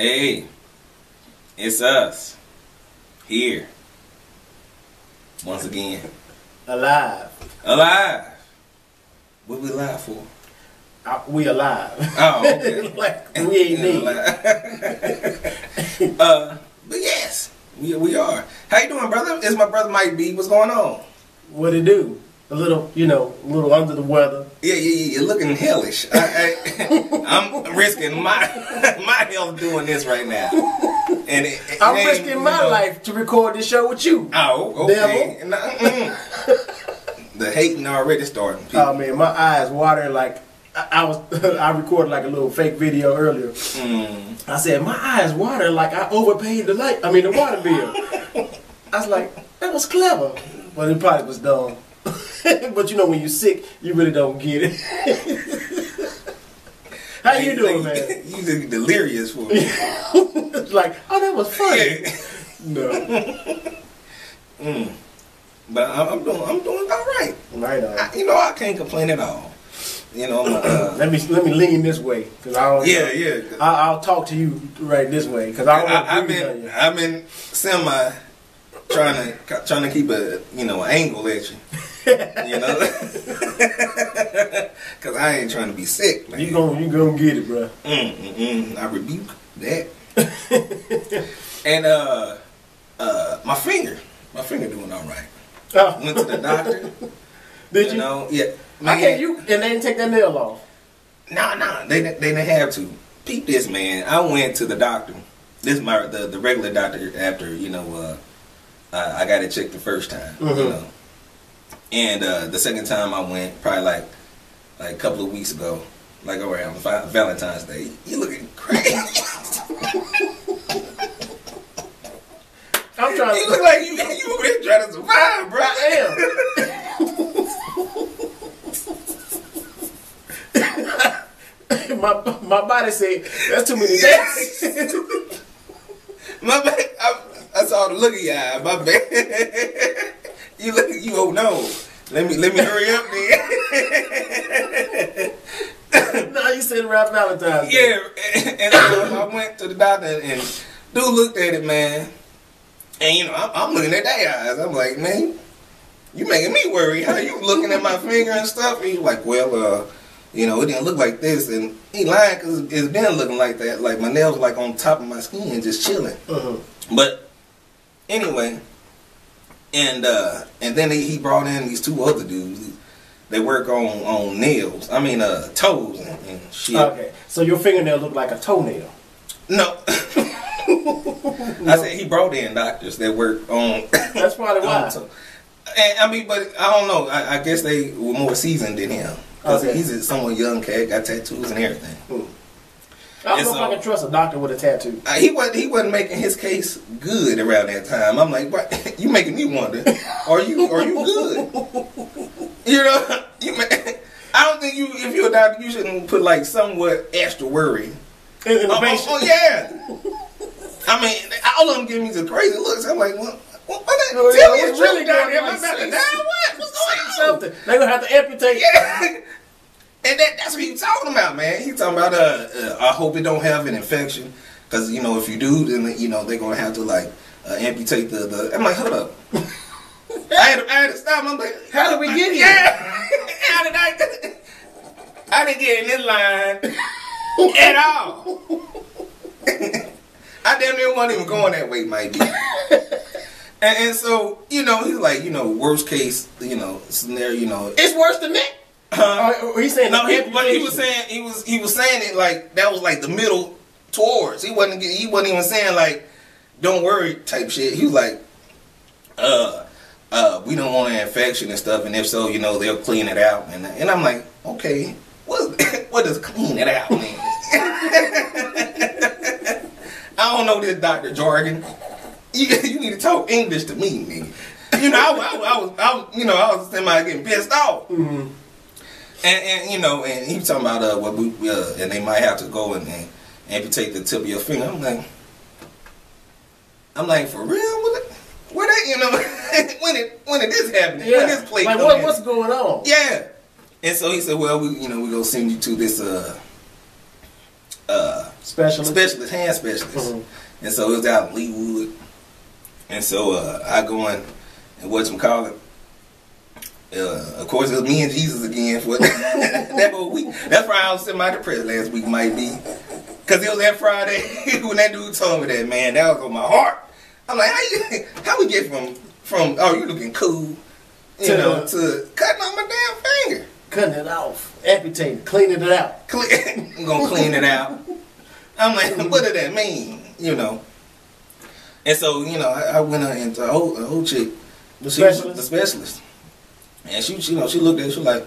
Hey, it's us. Here. Once again. Alive. Alive. What we alive for? We alive. Oh, okay. Like, we ain't dead. But yes, we are. How you doing, brother? It's my brother Mike B. What's going on? What it do? A little, a little under the weather. Yeah, you're looking hellish. I'm risking my health doing this right now. And I'm risking my life to record this show with you. Oh, okay. The hating already starting. People. Oh man, my eyes watering like I recorded like a little fake video earlier. I said my eyes watering like I overpaid the water bill. I was like, that was clever, but it probably was dumb. But when you're sick, you really don't get it. How you doing, man? You just delirious for me. Like, oh, that was funny. No. But I'm doing all right. Right on. I can't complain at all. Let me lean this way because I don't. Yeah. I'll talk to you right this way because I don't want to breathe on you. I've been semi trying to keep an angle at you. Because I ain't trying to be sick, man. You gonna get it, bro. I rebuke that. And my finger doing all right. Oh. Went to the doctor. Did you? Yeah. Man. And they didn't take that nail off. No, they didn't have to. Peep this, man. I went to the doctor. This is the regular doctor after I got it checked the first time. And the second time I went, probably like a couple of weeks ago, like around Valentine's Day. You looking crazy. I'm trying. You look like you really trying to survive, bro. I am. my body said that's too many days. My bad. I saw the look of your eye. My bad. You oh no. Let me hurry up then. No, you said around Valentine's Day. Yeah, and I went to the doctor and dude looked at it, man. And I'm looking at their eyes. I'm like, man, you making me worry. How you looking at my finger and stuff? And he's like, well, it didn't look like this. And he lying because it's been looking like that. Like my nails like on top of my skin, just chilling. But anyway. And then he brought in these two other dudes. They work on nails. Toes and shit. Okay, so your fingernail look like a toenail. No. I said he brought in doctors that work on. That's probably why. But I don't know. I guess they were more seasoned than him. Because he's a somewhat young cat, got tattoos and everything. I don't know if I can trust a doctor with a tattoo. He wasn't making his case good around that time. I'm like, what? You making me wonder? Are you good? I don't think if you're a doctor, you shouldn't put like somewhat extra worry in the patient. Yeah. All of them give me some crazy looks. I'm like, what? Tell me it's really down here. What's going on? Something. They're gonna have to amputate. Yeah. And that's what he's talking about, man. He's talking about, I hope it don't have an infection. Because, if you do, then, they're going to have to, amputate the... I'm like, hold up. I had to stop. I'm like, how did we get here? Yeah. I didn't get in this line at all. I damn near wasn't even going that way, Mike B. And so, he's like, worst case, scenario, It's worse than that. He's saying no, but he was saying it like that was like the middle towards. He wasn't even saying like don't worry type shit. He was like, we don't want an infection and stuff, and if so, they'll clean it out. And I'm like, okay, what does clean it out mean? I don't know this doctor jargon. You need to talk English to me, nigga. I was semi getting pissed off. And he was talking about and they might have to go and amputate the tip of your finger. I'm like, for real? When did this happen? Yeah. When this plate like what's going on? Yeah. And so he said, well, we gonna send you to this specialist, hand specialist. And so it was out in Leewood. And so I go in and whatchamacallit. Of course, it was me and Jesus again for that whole week. That's why I was semi-depressed last week, might be. Because it was that Friday when that dude told me that, man, that was on my heart. I'm like, how we get from oh, you looking cool, to cutting off my damn finger. Cutting it off, amputating, cleaning it out. I'm going to clean it out. I'm like, what does that mean? And so, I went into a whole chick. The specialist? The specialist. And she looked at it, she was like,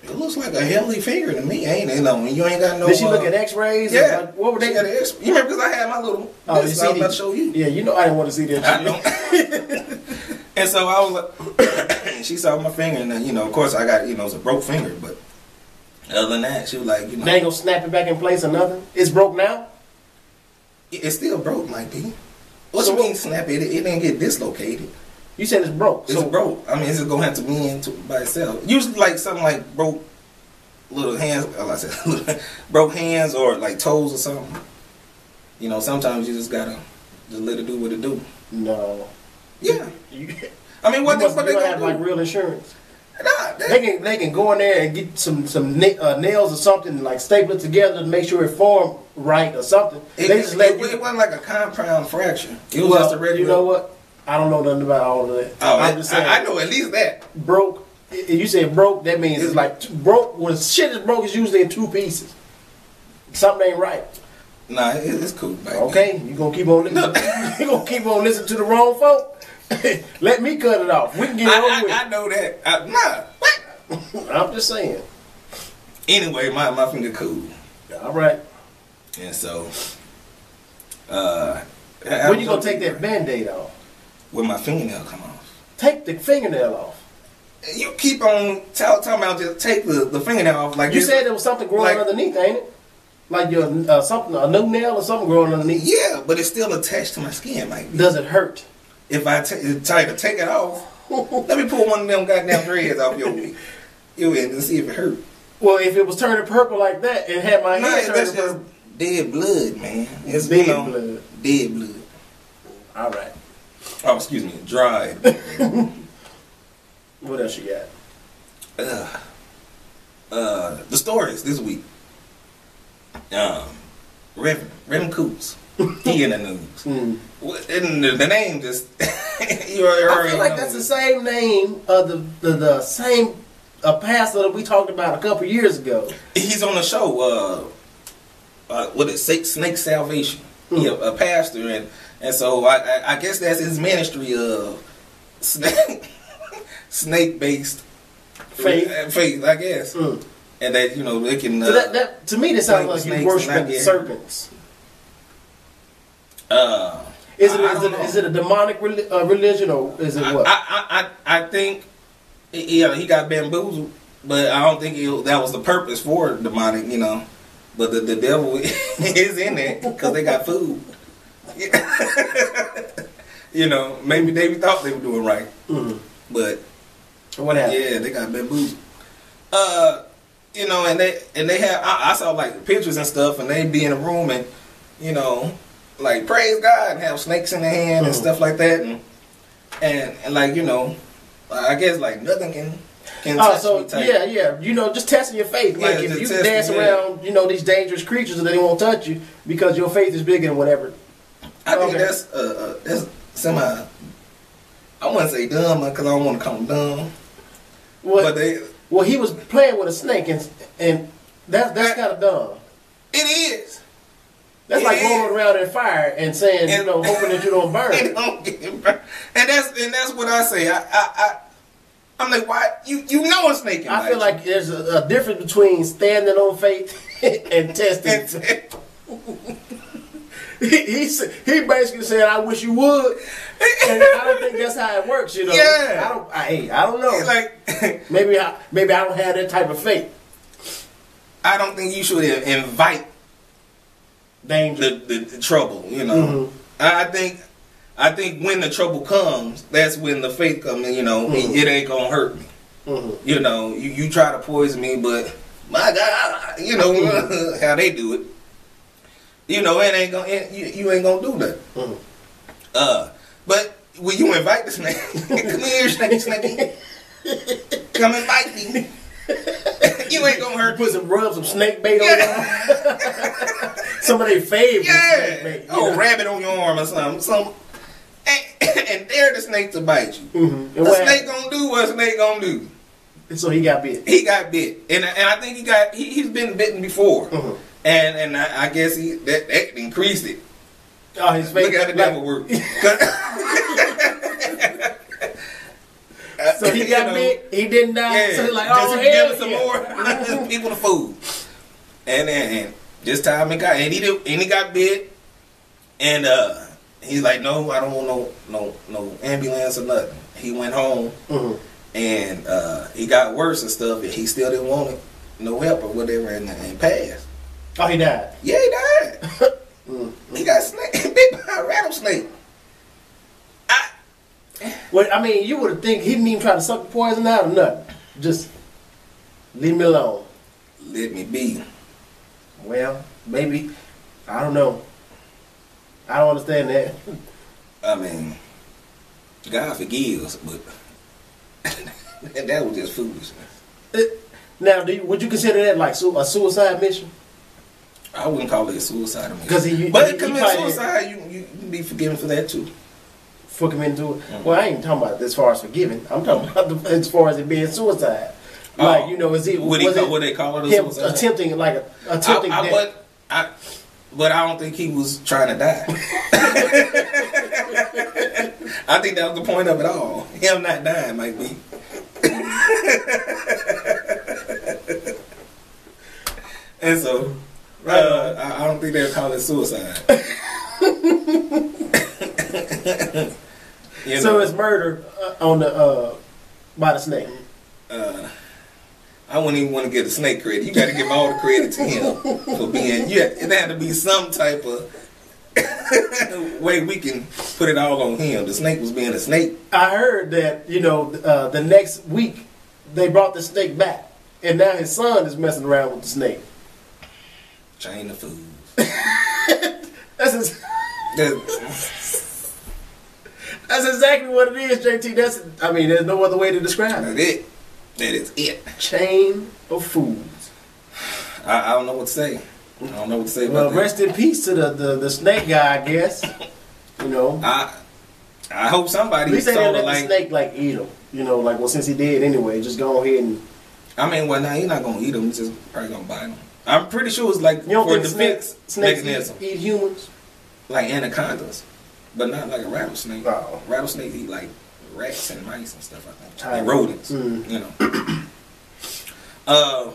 it looks like a healthy finger to me, ain't it? When you ain't got no... Did she look at x-rays? Yeah. Like, what were they... got an X-ray. You remember, because I had my little... Oh, you see, I was about to show you. Yeah, I didn't want to see that. I know. And so I was like... she saw my finger, and then, of course, I got, it's a broke finger, but other than that, she was like, They ain't gonna snap it back in place or nothing? It's broke now? It's still broke, Mike B. What you mean snap it? It didn't get dislocated. You said it's broke. It's broke. I mean, it's just gonna have to be into by itself. Usually, like something like broke little hands. I said broke hands or like toes or something. Sometimes you just gotta just let it do what it do. No. Yeah. I mean, what they gonna have do? Like real insurance. Nah, they can go in there and get some nails or something, like staple it together to make sure it formed right or something. It wasn't like a compound fracture. It was just a regular. You know what? I don't know nothing about all of that. Oh, I'm just saying. I know at least that. Broke. You said broke, that means it's like broke. When shit is broke, it's usually in two pieces. Something ain't right. Nah, it's cool, baby. Okay, you gonna keep on listening. You gonna keep on listening to the wrong folk? Let me cut it off. We can get it over with. I know that. What? I'm just saying. Anyway, my finger cool. All right. And so, when you gonna take that Band-Aid off? When my fingernail come off. Take the fingernail off. You keep on talking about just take the fingernail off. Like you said there was something growing underneath, ain't it? Like your a new nail or something growing underneath. Yeah, but it's still attached to my skin, Mike. Does it hurt? If I tell you to take it off, let me pull one of them goddamn dreads off your end and see if it hurt. Well, if it was turning purple like that, it had my hair turning that's purple. just dead blood, man. It's dead blood. Dead blood. All right. Oh, excuse me, dried. What else you got? The stories this week. Reverend Coops. He in the news. And the name just you already I feel like that's the same name of the same pastor that we talked about a couple years ago. He's on the show. What is Snake Salvation? He a pastor, and so I guess that's his ministry of snake based faith, I guess. And that they can. So that to me, that sounds like you worshiping serpents. Is it a demonic religion, or is it what? I think he got bamboozled, but I don't think that was the purpose for demonic, But the devil is in there because they got food. Maybe they thought they were doing right, but what happened? Yeah, they got bamboozled. And they have I saw like pictures and stuff, and they be in a room and like praise God and have snakes in their hand and stuff like that, and like I guess like nothing can touch me type. Yeah, just testing your faith. Like if you dance around these dangerous creatures and they won't touch you because your faith is bigger than whatever. I think that's semi. I wouldn't say dumb because I don't want to call them dumb. Well, he was playing with a snake and that's kind of dumb. It is. That's like rolling around in fire and saying, hoping that you don't burn. It don't get burned. And that's what I say. I'm like, why? You know a snake. I feel like there's a difference between standing on faith and testing. He basically said, "I wish you would," and I don't think that's how it works. Yeah. I don't know. Like maybe I don't have that type of faith. I don't think you should invite danger, the trouble. I think when the trouble comes, that's when the faith comes. It ain't gonna hurt me. You try to poison me, but my God, you know how they do it. You know, it ain't gonna, you ain't gonna do that. But when you invite the snake, come here, snake, come and bite me. You ain't gonna hurt. Put some snake bait on there. Some of their favorite snake bait. Oh, rabbit on your arm or something. And dare the snake to bite you. The snake gonna do what a snake gonna do. So he got bit. He got bit, and I think he's been bitten before, and I guess that increased it. Oh, his face. Look how the devil work. So he got bit. He didn't die. Yeah, So he's like, just oh, give us hell some more people the food. And this time he got bit, and he's like, no, I don't want no ambulance or nothing. He went home, and he got worse and stuff, and he still didn't want it, no help or whatever, and passed. Oh, he died. Yeah, he died. He got bit by a rattlesnake. Well, I mean, you would have think he didn't even try to suck the poison out or nothing. Just leave me alone. Let me be. Well, maybe. I don't know. I don't understand that. I mean, God forgives, but that was just foolishness. Now, would you consider that like a suicide mission? I wouldn't call it a suicide mission. But he commit suicide, you can be forgiven for that too. Fuck him into it. Well, I ain't talking about as far as forgiving. I'm talking about as far as it being suicide. Like, you know, is it what they call it? Him attempting death? But I don't think he was trying to die. I think that was the point of it all. Him not dying might be. And so, I don't think they'll call it suicide. So it's murder on the by the snake. I wouldn't even want to give the snake credit. You got to give all the credit to him for being. It had to be some type of way we can put it all on him. The snake was being a snake. I heard that the next week they brought the snake back, and now his son is messing around with the snake. Chain of fools. That's exactly what it is, JT. There's no other way to describe it. That is it. Chain of fools. I don't know what to say. I don't know what to say about that. Well, rest in peace to the snake guy, I guess. You know. I hope somebody saw the snake eat him. You know, since he did anyway, just go ahead and. I mean, well, now he's not gonna eat him. He's just probably gonna bite him. I'm pretty sure it's like you don't for think defense mechanism. Eat humans? Like anacondas, but not like a rattlesnake. Oh. Rattlesnake eat like rats and mice and stuff, I think. And rodents, you know.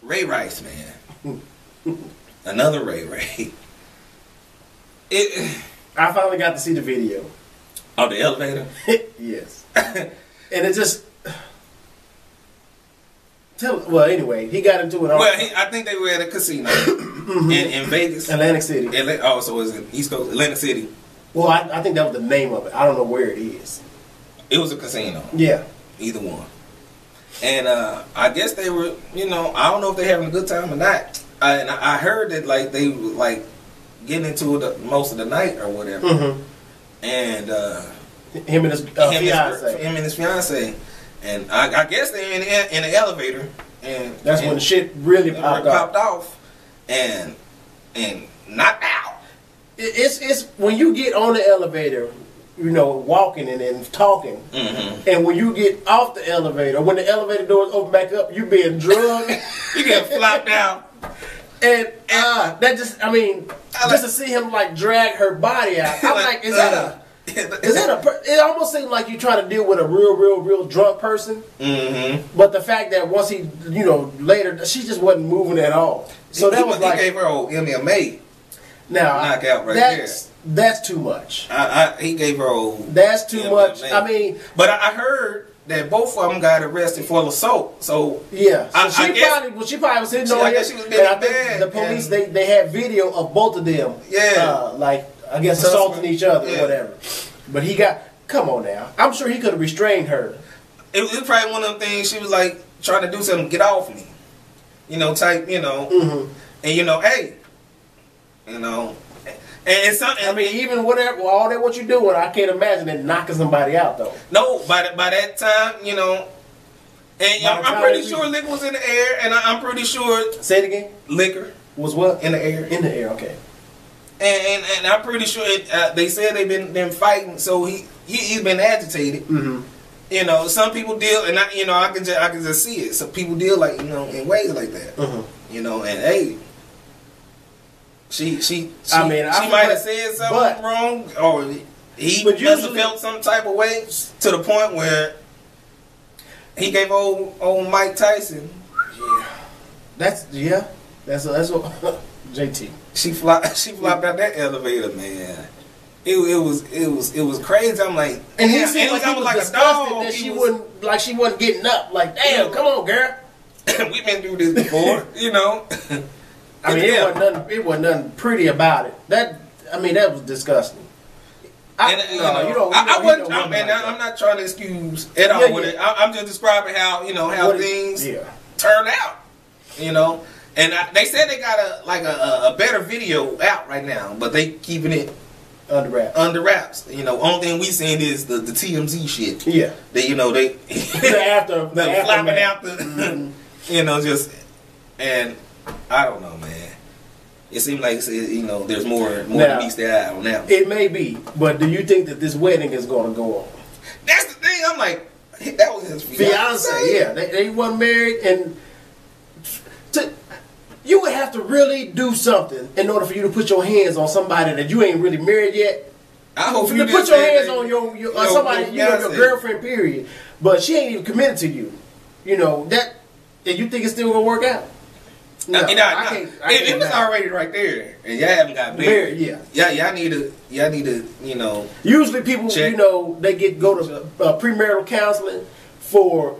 Ray Rice, man. Another Ray. I finally got to see the video. Oh, the elevator? Yes. And it just... Well, anyway, he got into it. Well, I think they were at a casino in Vegas. Atlantic City. So it's in East Coast, Atlantic City. Well, I think that was the name of it. I don't know where it is. It was a casino. Yeah. Either one. And I guess they were, I don't know if they're having a good time or not. And I heard that they were getting into it most of the night or whatever. And him and his fiance. And I guess they're in the elevator, and that's when the shit really popped off, and knocked out. It's when you get on the elevator, walking and talking, and when you get off the elevator, when the elevator doors open back up, you being drugged, you get flopped down, and that just to see him drag her body out, I'm like, is that it almost seemed like you're trying to deal with a real drunk person. But the fact that once he, later, she just wasn't moving at all. So that was he gave her old MMA. Now, knockout there. That's too much. He gave her old. That's too much. But I heard that both of them got arrested for assault. So yeah, she probably was hitting on him. She was being bad. The police they had video of both of them. Yeah, I guess assaulting each other or whatever. But come on now. I'm sure he could have restrained her. It was probably one of them things she was trying to do something, get off me. type, and hey, and something. I mean, even whatever, all that what you doing, I can't imagine it knocking somebody out though. No, by that time, and I'm pretty sure liquor was in the air, and I'm pretty sure. Say it again. Liquor was what in the air? In the air, okay. And I'm pretty sure they said they've been fighting, so he's been agitated. Mm-hmm. Some people deal, and I can just see it. Some people deal like in ways like that. Mm-hmm. And hey, she I mean, might have said something wrong, or he must have felt some type of way to the point where he gave old Mike Tyson. That's what JT. She flopped out that elevator, man. It was crazy. I'm like, and he seemed like he was like disgusted a dog. that she wasn't getting up. Like, damn, come on, girl. We've been through this before, I mean, it wasn't nothing pretty about it. That was disgusting. I'm not trying to excuse at all with it. I'm just describing how how things turned out. And they said they got a better video out right now, but they keeping it under wraps. Only thing we seen is the TMZ shit. Yeah. They after flopping out the and I don't know, man. It seems like there's more than meets the eye on that one. It may be, but do you think that this wedding is going to go on? That's the thing. I'm like, that was his fiance. Yeah, they weren't married, and you would have to really do something in order for you to put your hands on somebody that you ain't really married yet. I hope you put your hands on your somebody, your girlfriend, period. But she ain't even committed to you. And you think it's still gonna work out? No, I can't. It was already right there, and y'all haven't got married. Y'all need to. Usually people, check. They go to premarital counseling for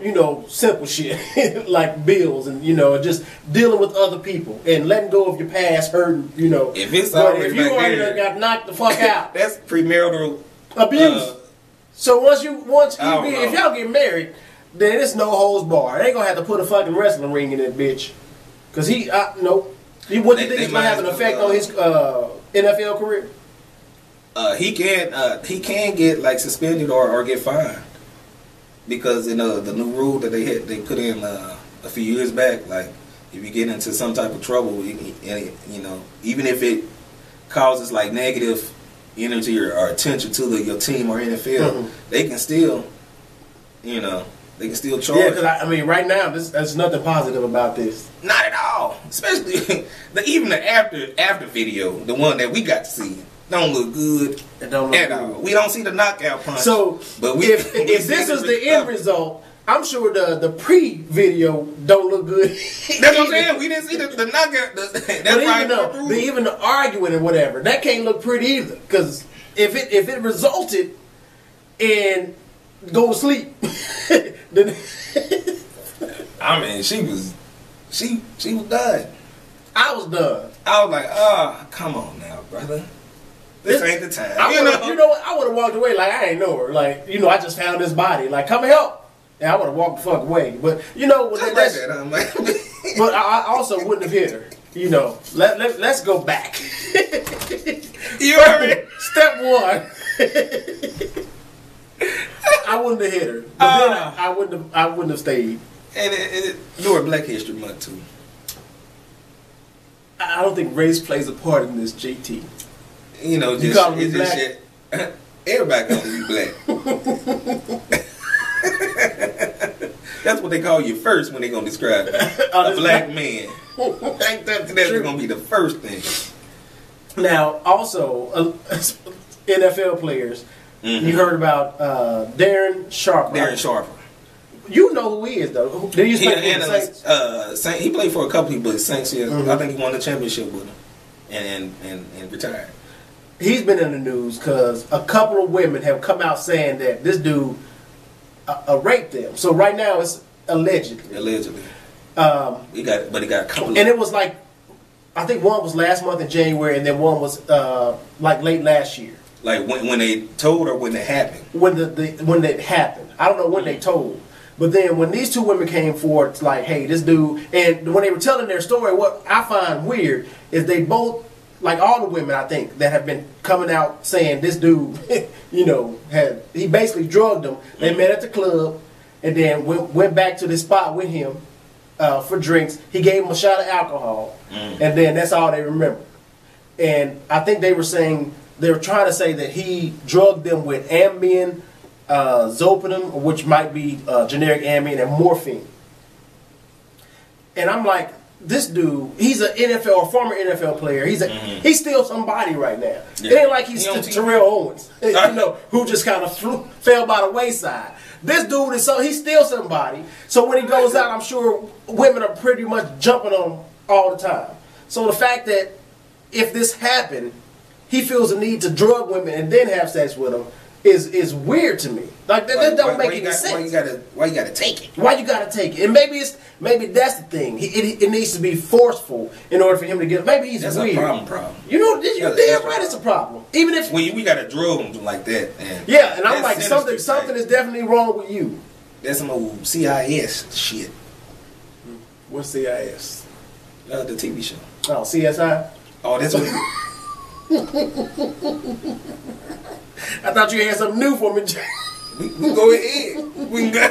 simple shit like bills and just dealing with other people and letting go of your past hurting. If it's already if you already got knocked the fuck out, that's premarital abuse. So if y'all get married, then it's no holds barred. They ain't gonna have to put a fucking wrestling ring in that bitch. Cause what do you think is gonna have an effect on his NFL career? He can get like suspended or get fined because the new rule that they put in a few years back, like if you get into some type of trouble, even if it causes like negative energy or attention to your team or NFL, they can still they can still charge. Yeah, because right now there's nothing positive about this. Not at all. Especially even the after video, the one that we got to see, don't look good at all. We don't see the knockout punch. So, but if this is the end result, I'm sure the pre-video don't look good. That's what I'm saying. We didn't see the knockout. But even the arguing and whatever, that can't look pretty either. Because if it resulted in go to sleep, then she was done. I was done. I was like, come on now, brother. This ain't the time. You know what? I would have walked away like I ain't know her. Like, I just found this body. Like, come help. And I would have walked the fuck away. But but I also wouldn't have hit her. Let's go back. You heard me? Step one. I wouldn't have hit her. But then I wouldn't have stayed. And during Black History Month too. I don't think race plays a part in this, JT. Just shit. Everybody calls you black. That's what they call you first when they're gonna describe you. A black man. That's gonna be the first thing. Now, also, NFL players. You heard about Darren Sharper. Darren Sharper. You know who he is, though. Did he play for the Saints? He played for a couple of Saints. I think he won the championship with them, and retired. He's been in the news because a couple of women have come out saying that this dude raped them. So right now it's allegedly. Allegedly. He got a couple. And it was like, I think one was last month in January, and then one was like late last year. Like when they told or when it happened? When it happened. I don't know when they told. But then when these two women came forward, it's like, hey, this dude, and when they were telling their story, what I find weird is they both, like all the women I think that have been coming out saying this dude, you know, he basically drugged them. They met at the club and then went back to the spot with him for drinks. He gave him a shot of alcohol, and then that's all they remember. And I think they were saying, they were trying to say that he drugged them with Ambien, Zolpidem, which might be generic Ambien, and morphine. And I'm like, this dude, he's an NFL, a former NFL player. He's still somebody right now. Yeah. It ain't like he's Terrell Owens, you know, who just kind of fell by the wayside. This dude is he's still somebody. So when he goes out, I'm sure women are pretty much jumping on him all the time. So the fact that if this happened, he feels the need to drug women and then have sex with them is weird to me. Like that don't make any sense. Why you gotta take it? Why you gotta take it? And maybe that's the thing. It needs to be forceful in order for him to get. Maybe he's that's weird. That's a problem. You know, you're damn right. It's a problem. Even if we gotta drug him like that. And yeah, and I'm like something is definitely wrong with you. That's some old CIS shit. What's CIS? The TV show. Oh, CSI. Oh, that's what. I thought you had something new for me. we go ahead. We can go.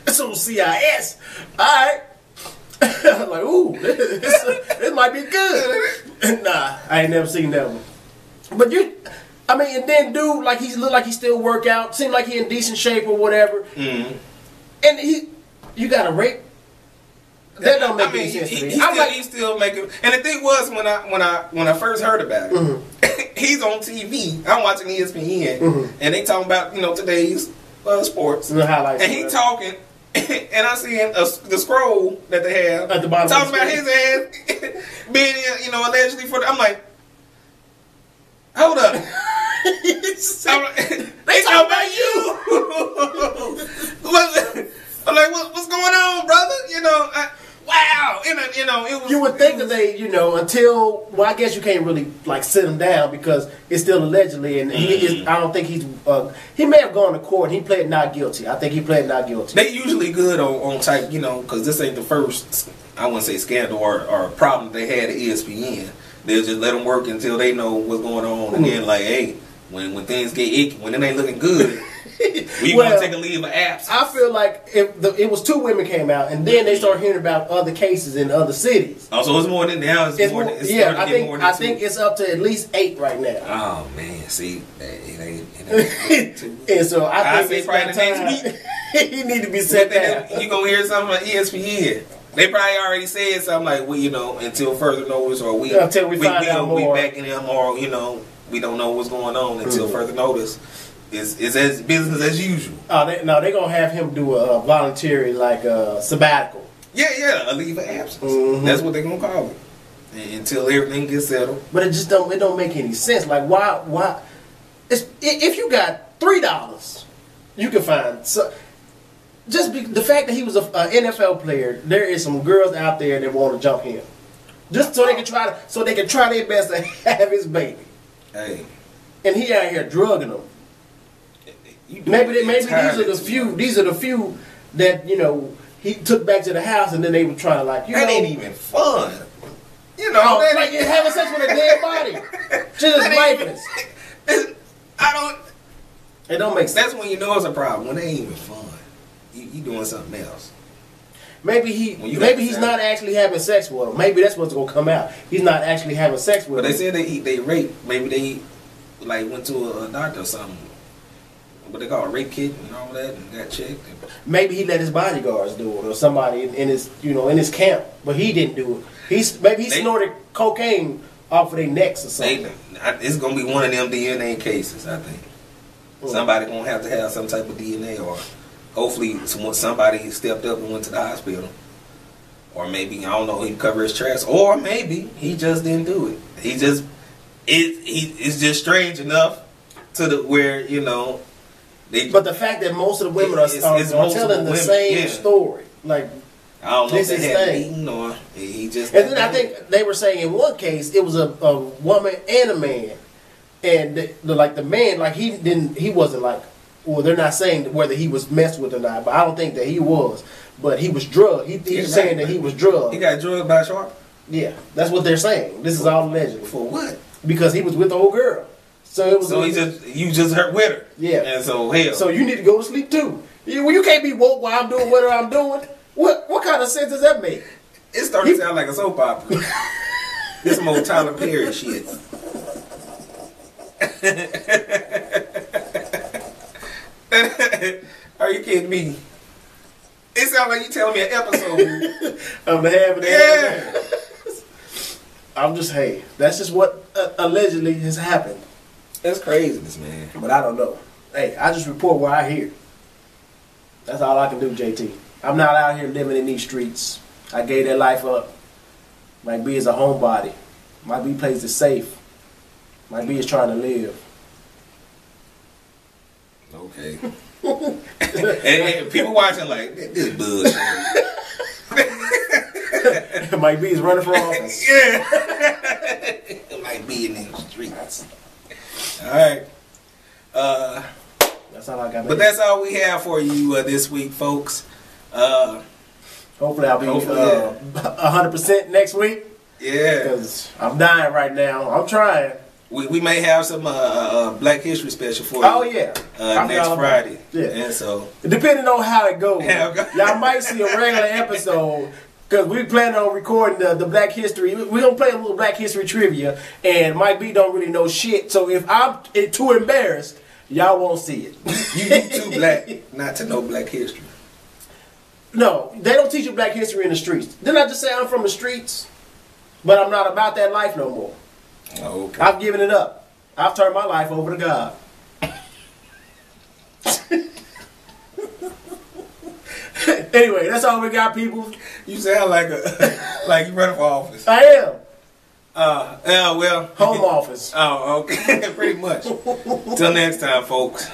It's on CIS. Alright. I'm like, ooh, this might be good. Nah, I ain't never seen that one. But and then dude, like he look like he still work out, seem like he in decent shape or whatever. Mm-hmm. And you got to rape. That don't make any sense to me. He's still making. And the thing was when I first heard about it, he's on TV. I'm watching ESPN, and they talking about today's sports and the highlights. And he talking, and I see the scroll that they have at the bottom talking about his ass being allegedly for. I'm like, hold up. They talking about you. I'm like, what's going on, brother? Wow, it was. You would think that they, until I guess you can't really sit him down because it's still allegedly, and I don't think he may have gone to court. And he pled not guilty. I think he pled not guilty. They usually good on type, because this ain't the first, I wouldn't say scandal or problem they had at ESPN. They'll just let them work until they know what's going on. And then hey, when things get icky, when it ain't looking good. We want to take a leave of absence. I feel like it was two women came out, and then they started hearing about other cases in other cities. Oh, so it's more than now. I think it's up to at least 8 right now. Oh man, see, it ain't and so I think it's probably the next week. He need to be set down. You gonna hear something on ESPN? They probably already said something like, until further notice, or until we find out more. We backing him, or we don't know what's going on until further notice. It's as business as usual. Oh, they're gonna have him do a voluntary sabbatical. Yeah, a leave of absence. That's what they're gonna call it until everything gets settled. But it don't make any sense. Like why? If you got $3, you can find the fact that he was an NFL player. There is some girls out there that want to jump him, just so they can try their best to have his baby. Hey, and he out here drugging them. Maybe these are the few that he took back to the house, and then they were trying to that ain't even fun. Like you're having sex with a dead body, just lifeless. It don't make sense. That's when you know it's a problem. When it ain't even fun, you doing something else. Maybe he's not actually having sex with him. Maybe that's what's gonna come out. He's not actually having sex with him. But they said they rape. Maybe they went to a doctor or something. What they call a rape kit and all that, and got checked. Maybe he let his bodyguards do it, or somebody in his camp, but he didn't do it. Maybe he snorted cocaine off of their necks or something. It's gonna be one of them DNA cases, I think. Somebody gonna have to have some type of DNA, or hopefully somebody stepped up and went to the hospital, or maybe I don't know, he covered his tracks, or maybe he just didn't do it. It's just strange enough to where but the fact that most of the women are telling the same story, like I don't know this if is they had beaten or he just. And then I think they were saying in one case it was a woman and a man, and the man he wasn't well, they're not saying whether he was messed with or not, but I don't think that he was. But he was drugged. He's saying that he was drugged. He got drugged by Sharper? Yeah, that's what they're saying. This is all alleged. For what? Because he was with the old girl. So it was. So you just hurt with her. Yeah. And so hell. So you need to go to sleep too. You can't be woke while I'm doing whatever I'm doing. What kind of sense does that make? It's starting to sound like a soap opera. This some old Tyler Perry shit. Are you kidding me? It sounds like you telling me an episode of the half and the yeah. half. I'm just, hey, that's just what allegedly has happened. That's craziness, man. But I don't know. Hey, I just report what I hear. That's all I can do, JT. I'm not out here living in these streets. I gave that life up. Mike B is a homebody. Mike B plays it safe. Mike B is trying to live. Okay. and people watching like, this bullshit. Mike B is running for office. Yeah. Mike B in the streets. Alright. That's all I got. But that's all we have for you this week, folks. Hopefully I'll be 100% next week. Yeah. Because I'm dying right now. I'm trying. We may have some Black History special for you. Oh yeah. Next Friday. Yeah. And so depending on how it goes, y'all might see a regular episode. Because we plan on recording the Black History. We're going to play a little Black History trivia. And Mike B don't really know shit. So if I'm too embarrassed, y'all won't see it. You too black not to know Black History. No, they don't teach you Black History in the streets. Didn't I just say I'm from the streets? But I'm not about that life no more. Oh, okay. I've given it up. I've turned my life over to God. Anyway, that's all we got, people. You sound like like you running for office. I am. Well. Home office. Oh, okay. Pretty much. Till next time, folks.